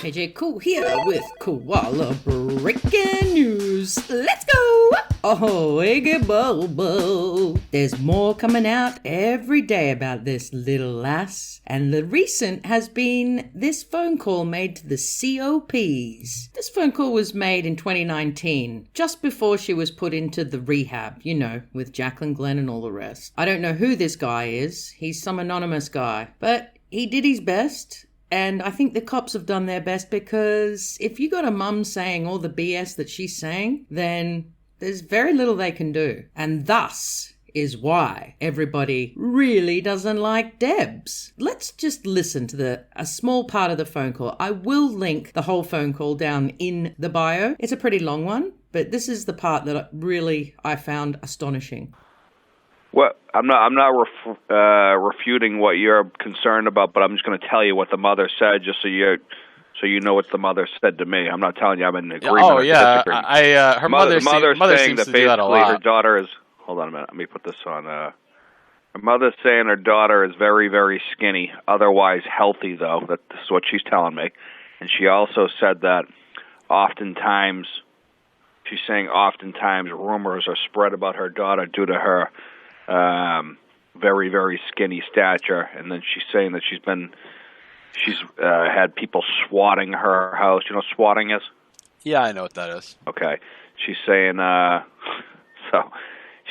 KJ Cool here with Koala Breaking News. Let's go! Oh, Iggy Bobo. There's more coming out every day about this little lass. And the recent has been this phone call made to the COPs. This phone call was made in 2019, just before she was put into the rehab, you know, with Jacqueline Glenn and all the rest. I don't know who this guy is. He's some anonymous guy. But he did his best. And I think the cops have done their best, because if you got a mum saying all the BS that she's saying, then there's very little they can do. And thus is why everybody really doesn't like Debs. Let's just listen to a small part of the phone call. I will link the whole phone call down in the bio. It's a pretty long one, but this is the part that I found astonishing. Well, I'm not refuting what you're concerned about, but I'm just going to tell you what the mother said, just so you know what the mother said to me. I'm not telling you I'm in agreement. Oh yeah, her mother saying seems that to do that a basically lot. her daughter is. Hold on a minute. Let me put this on. Her mother's saying her daughter is very, very skinny, otherwise healthy, though. This is what she's telling me. And she also said that oftentimes rumors are spread about her daughter due to her very, very skinny stature. And then she's saying that she's had people swatting her house. You know what swatting is? Yeah, I know what that is. Okay. She's saying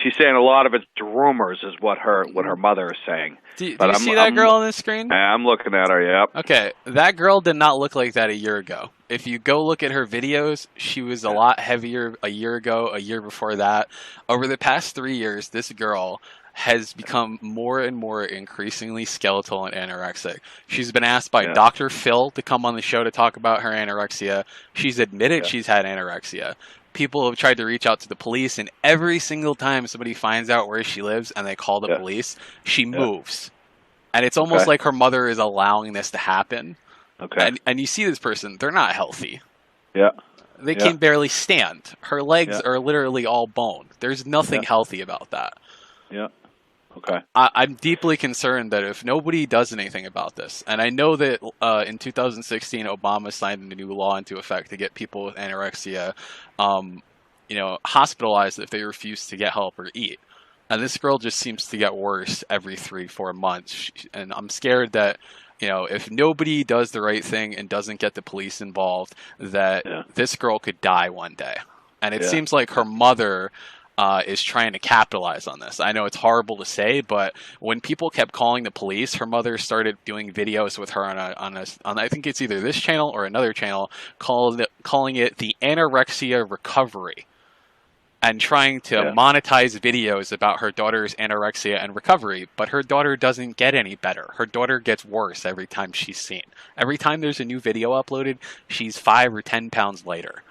she's saying a lot of it's rumors is what her mother is saying. Do you see that girl on the screen? I'm looking at her, yep. Okay, that girl did not look like that a year ago. If you go look at her videos, she was a lot heavier a year ago, a year before that. Over the past 3 years, this girl has become more and more increasingly skeletal and anorexic. She's been asked by Dr. Phil to come on the show to talk about her anorexia. She's admitted she's had anorexia. People have tried to reach out to the police, and every single time somebody finds out where she lives and they call the police, she moves. And it's almost like her mother is allowing this to happen. Okay. And you see this person, they're not healthy. Yeah. They can barely stand. Her legs are literally all bone. There's nothing healthy about that. Yeah. Okay. I'm deeply concerned that if nobody does anything about this, and I know that in 2016 Obama signed a new law into effect to get people with anorexia, hospitalized if they refuse to get help or eat. And this girl just seems to get worse every 3-4 months, and I'm scared that if nobody does the right thing and doesn't get the police involved, that this girl could die one day. And it seems like her mother is trying to capitalize on this. I know it's horrible to say, but when people kept calling the police, her mother started doing videos with her on I think it's either this channel or another channel, calling it the anorexia recovery, and trying to monetize videos about her daughter's anorexia and recovery. But her daughter doesn't get any better. Her daughter gets worse every time she's seen. Every time there's a new video uploaded, she's 5 or 10 pounds lighter.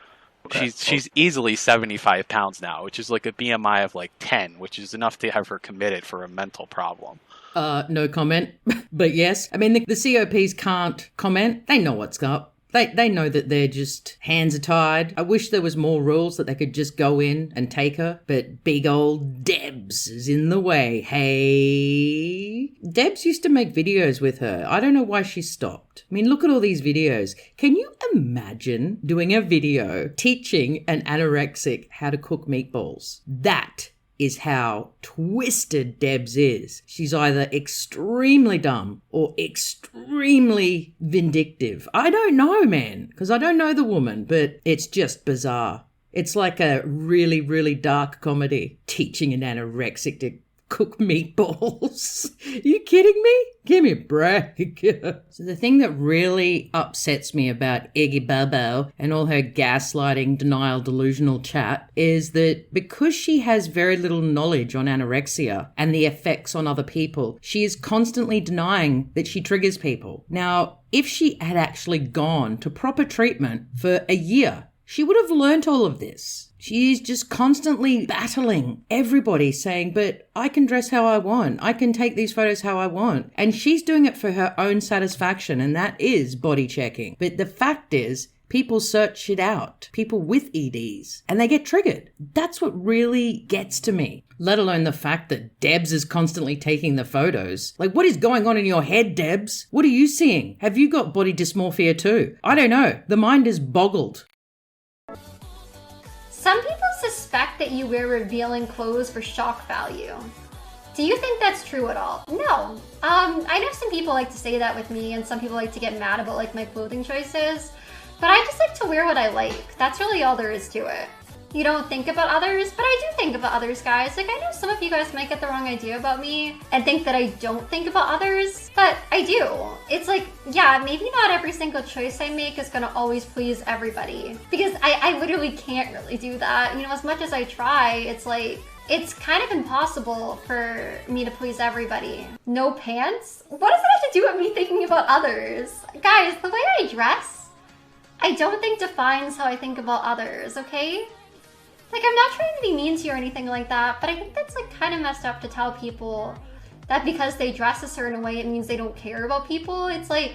Okay. She's easily 75 pounds now, which is like a BMI of like 10, which is enough to have her committed for a mental problem. No comment. But yes, I mean, the COPs can't comment. They know what's up. They know that they're just hands are tied. I wish there was more rules that they could just go in and take her, but big old Debs is in the way. Hey, Debs used to make videos with her. I don't know why she stopped. I mean, look at all these videos. Can you imagine doing a video teaching an anorexic how to cook meatballs? That is how twisted Debs is. She's either extremely dumb or extremely vindictive. I don't know, man, because I don't know the woman, but it's just bizarre. It's like a really, really dark comedy, teaching an anorexic to cook meatballs. Are you kidding me? Give me a break. So the thing that really upsets me about Iggy Bobo and all her gaslighting, denial, delusional chat is that because she has very little knowledge on anorexia and the effects on other people, she is constantly denying that she triggers people. Now, if she had actually gone to proper treatment for a year, she would have learnt all of this. She's just constantly battling everybody, saying, but I can dress how I want. I can take these photos how I want. And she's doing it for her own satisfaction, and that is body checking. But the fact is, People search it out, people with EDs, and they get triggered. That's what really gets to me. Let alone the fact that Debs is constantly taking the photos. Like, what is going on in your head, Debs? What are you seeing? Have you got body dysmorphia too? I don't know. The mind is boggled. Some people suspect that you wear revealing clothes for shock value. Do you think that's true at all? No. I know some people like to say that with me, and some people like to get mad about like my clothing choices, but I just like to wear what I like. That's really all there is to it. You don't think about others, but I do think about others, guys. Like, I know some of you guys might get the wrong idea about me and think that I don't think about others, but I do. It's like, yeah, maybe not every single choice I make is gonna always please everybody, because I literally can't really do that. You know, as much as I try, it's like, it's kind of impossible for me to please everybody. No pants? What does it have to do with me thinking about others? Guys, the way I dress, I don't think defines how I think about others, okay? Like, I'm not trying to be mean to you or anything like that, but I think that's like kind of messed up to tell people that because they dress a certain way, it means they don't care about people. It's like,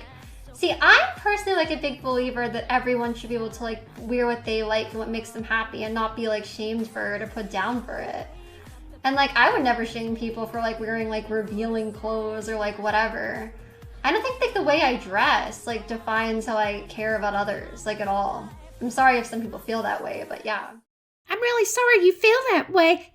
see, I'm personally like a big believer that everyone should be able to like wear what they like and what makes them happy and not be like shamed for it or put down for it. And like, I would never shame people for like wearing like revealing clothes or like whatever. I don't think like the way I dress like defines how I care about others, like at all. I'm sorry if some people feel that way, but yeah. I'm really sorry you feel that way.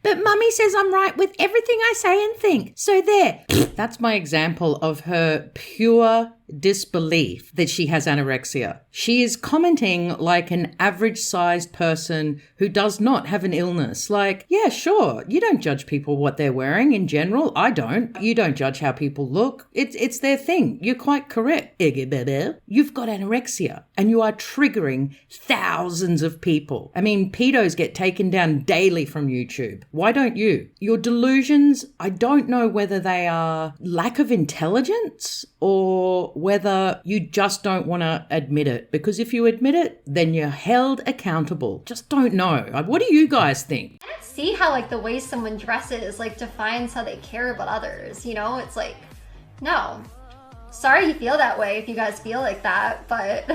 But Mummy says I'm right with everything I say and think. So there. That's my example of her pure disbelief that she has anorexia. She is commenting like an average-sized person who does not have an illness. Like, yeah, sure, you don't judge people what they're wearing in general. I don't. You don't judge how people look. It's their thing. You're quite correct. You've got anorexia and you are triggering thousands of people. I mean, pedos get taken down daily from YouTube. Why don't you? Your delusions, I don't know whether they are lack of intelligence or whether you just don't want to admit it. Because if you admit it, then you're held accountable. Just don't know. What do you guys think? I don't see how like the way someone dresses like defines how they care about others, you know? It's like, no. Sorry you feel that way if you guys feel like that, but...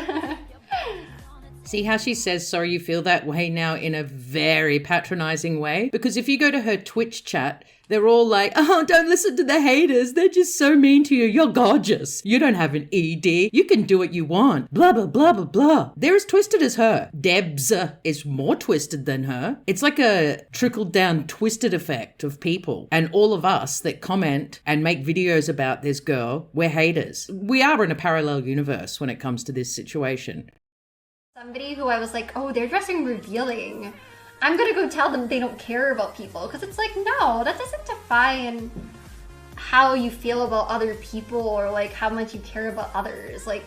See how she says sorry you feel that way now in a very patronizing way? Because if you go to her Twitch chat, they're all like, oh, don't listen to the haters. They're just so mean to you. You're gorgeous. You don't have an ED. You can do what you want. Blah, blah, blah, blah, blah. They're as twisted as her. Debs is more twisted than her. It's like a trickle-down twisted effect of people. And all of us that comment and make videos about this girl, we're haters. We are in a parallel universe when it comes to this situation. Somebody who I was like, oh, they're dressing revealing. I'm gonna go tell them they don't care about people. Because it's like, no, that doesn't define how you feel about other people or like how much you care about others. Like,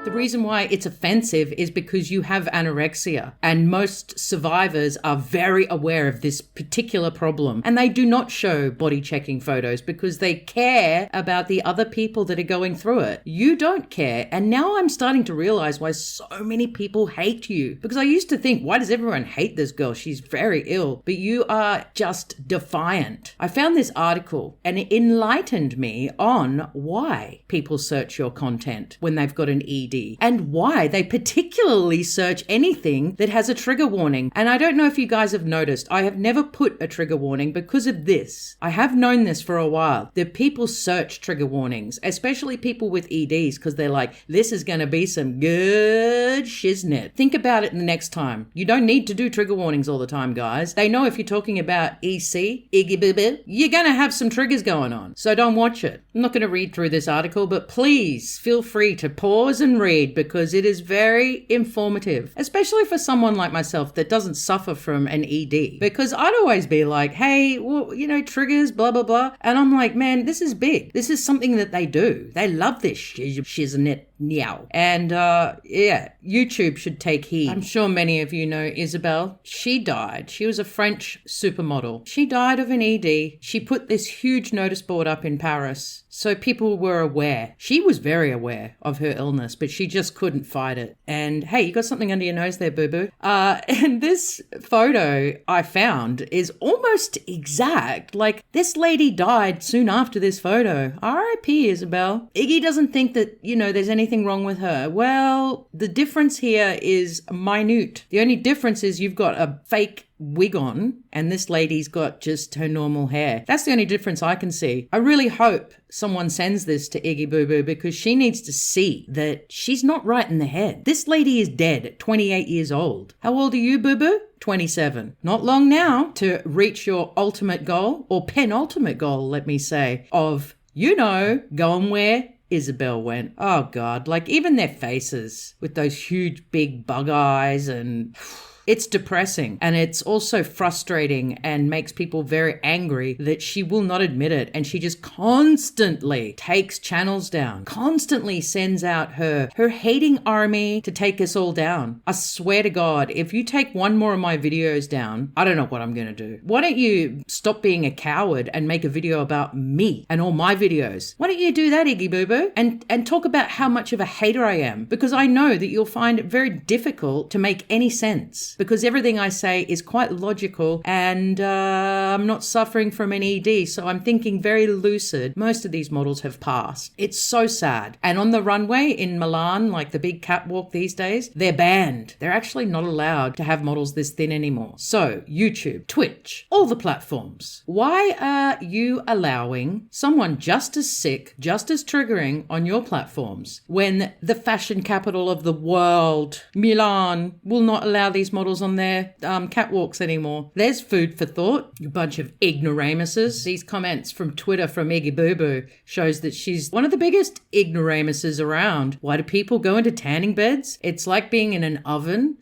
the reason why it's offensive is because you have anorexia, and most survivors are very aware of this particular problem, and they do not show body checking photos because they care about the other people that are going through it. You don't care, and now I'm starting to realize why so many people hate you, because I used to think, why does everyone hate this girl? She's very ill, but you are just defiant. I found this article and it enlightened me on why people search your content when they've got an ED. And why they particularly search anything that has a trigger warning. And I don't know if you guys have noticed, I have never put a trigger warning because of this. I have known this for a while, that people search trigger warnings, especially people with EDs, because they're like, this is going to be some good shiznit. Think about it the next time. You don't need to do trigger warnings all the time, guys. They know if you're talking about EC, you're going to have some triggers going on. So don't watch it. I'm not going to read through this article, but please feel free to pause and read, because it is very informative, especially for someone like myself that doesn't suffer from an ED. Because I'd always be like, hey, well, you know, triggers, blah, blah, blah. And I'm like, man, this is big. This is something that they do. They love this shiznit. Meow. And yeah, YouTube should take heed. I'm sure many of you know Isabel. She died. She was a French supermodel. She died of an ED. She put this huge notice board up in Paris, so people were aware. She was very aware of her illness, but she just couldn't fight it. And hey, you got something under your nose there, boo-boo. And this photo I found is almost exact. Like, this lady died soon after this photo. R.I.P. Isabel. Iggy doesn't think that, you know, there's anything anything wrong with her? Well, the difference here is minute. The only difference is you've got a fake wig on and this lady's got just her normal hair. That's the only difference I can see. I really hope someone sends this to Iggy Boo Boo because she needs to see that she's not right in the head. This lady is dead at 28 years old. How old are you, Boo Boo? 27. Not long now to reach your ultimate goal, or penultimate goal, let me say, of, going where Isabel went. Oh God, like even their faces with those huge big bug eyes, and it's depressing, and it's also frustrating and makes people very angry that she will not admit it, and she just constantly takes channels down, constantly sends out her hating army to take us all down. I swear to God, if you take one more of my videos down, I don't know what I'm gonna do. Why don't you stop being a coward and make a video about me and all my videos? Why don't you do that, Iggy Boo Boo, and talk about how much of a hater I am, because I know that you'll find it very difficult to make any sense. Because everything I say is quite logical, and I'm not suffering from an ED, so I'm thinking very lucid. Most of these models have passed. It's so sad. And on the runway in Milan, like the big catwalk these days, they're banned. They're actually not allowed to have models this thin anymore. So YouTube, Twitch, all the platforms. Why are you allowing someone just as sick, just as triggering on your platforms when the fashion capital of the world, Milan, will not allow these models on their catwalks anymore? There's food for thought, you bunch of ignoramuses. These comments from Twitter from Iggy Boo Boo shows that she's one of the biggest ignoramuses around. Why do people go into tanning beds? It's like being in an oven.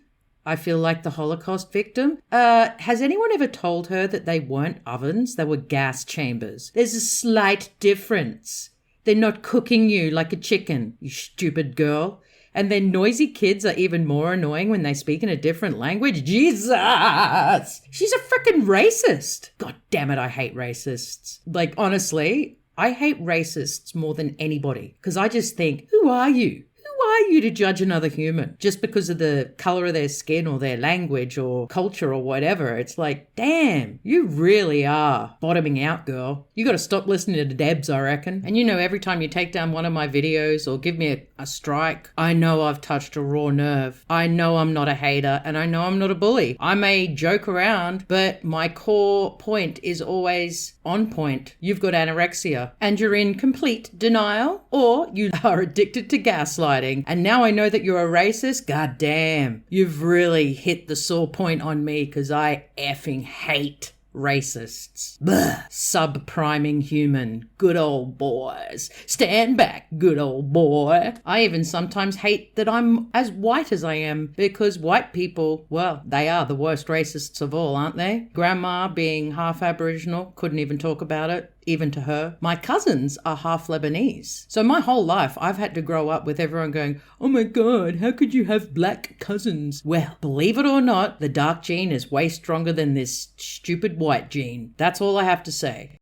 I feel like the Holocaust victim. Has anyone ever told her that they weren't ovens? They were gas chambers. There's a slight difference. They're not cooking you like a chicken, you stupid girl. And then noisy kids are even more annoying when they speak in a different language. Jesus! She's a freaking racist. God damn it, I hate racists. Like, honestly, I hate racists more than anybody. Because I just think, who are you? Who are you to judge another human just because of the color of their skin or their language or culture or whatever? It's like, damn, you really are bottoming out, girl. You got to stop listening to Debs, I reckon. And every time you take down one of my videos or give me a strike, I know I've touched a raw nerve. I know I'm not a hater, and I know I'm not a bully. I may joke around, but my core point is always on point. You've got anorexia and you're in complete denial, or you are addicted to gaslighting. And now I know that you're a racist. God damn, you've really hit the sore point on me, because I effing hate racists. Blah. Subpriming human. Good old boys. Stand back, good old boy. I even sometimes hate that I'm as white as I am, because white people, well, they are the worst racists of all, aren't they? Grandma, being half Aboriginal, couldn't even talk about it. Even to her. My cousins are half Lebanese. So my whole life, I've had to grow up with everyone going, oh my God, how could you have black cousins? Well, believe it or not, the dark gene is way stronger than this stupid white gene. That's all I have to say.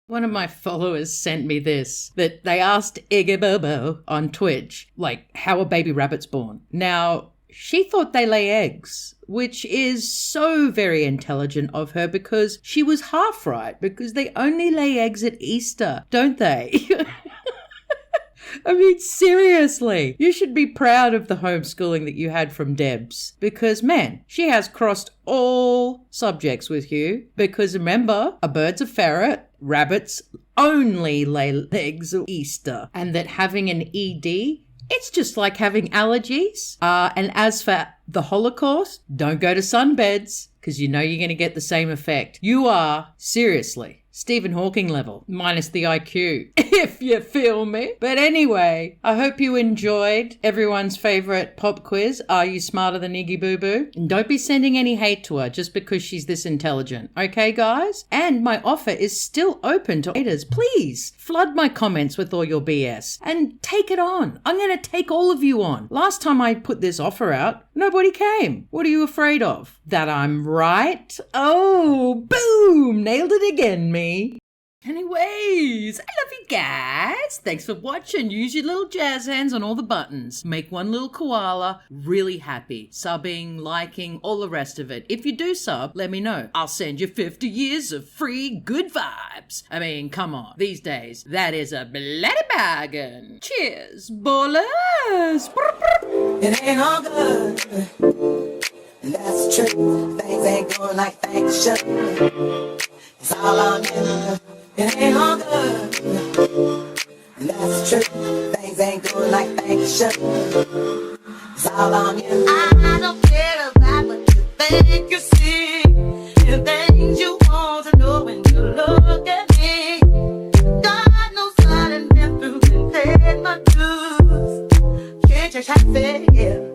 One of my followers sent me this, that they asked Iggy Boo Boo on Twitch, like, how are baby rabbits born? Now, she thought they lay eggs, which is so very intelligent of her, because she was half right, because they only lay eggs at Easter, don't they? I mean, seriously, you should be proud of the homeschooling that you had from Debs, because, man, she has crossed all subjects with you, because remember, a bird's a ferret, rabbits only lay eggs at Easter, and that having an ED, it's just like having allergies. And as for the Holocaust, don't go to sunbeds, because you're going to get the same effect. You are, seriously, Stephen Hawking level, minus the IQ, if you feel me. But anyway, I hope you enjoyed everyone's favorite pop quiz. Are you smarter than Iggy Boo Boo? And don't be sending any hate to her just because she's this intelligent. Okay, guys? And my offer is still open to haters. Please flood my comments with all your BS and take it on. I'm going to take all of you on. Last time I put this offer out, nobody came. What are you afraid of? That I'm right? Oh, boom! Nailed it again, me. Anyways, I love you guys. Thanks for watching. Use your little jazz hands on all the buttons. Make one little koala really happy. Subbing, liking, all the rest of it. If you do sub, let me know. I'll send you 50 years of free good vibes. I mean, come on. These days, that is a bloody bargain. Cheers, ballers. It ain't all good. That's true. Things ain't going like things should. It's all on you. It ain't all good. That's true. Things ain't going like things should. It's all on you. I don't care about what you think you see. The things you want to know when you look at me. God knows I done been through and paid my dues. Can't just have to say yeah.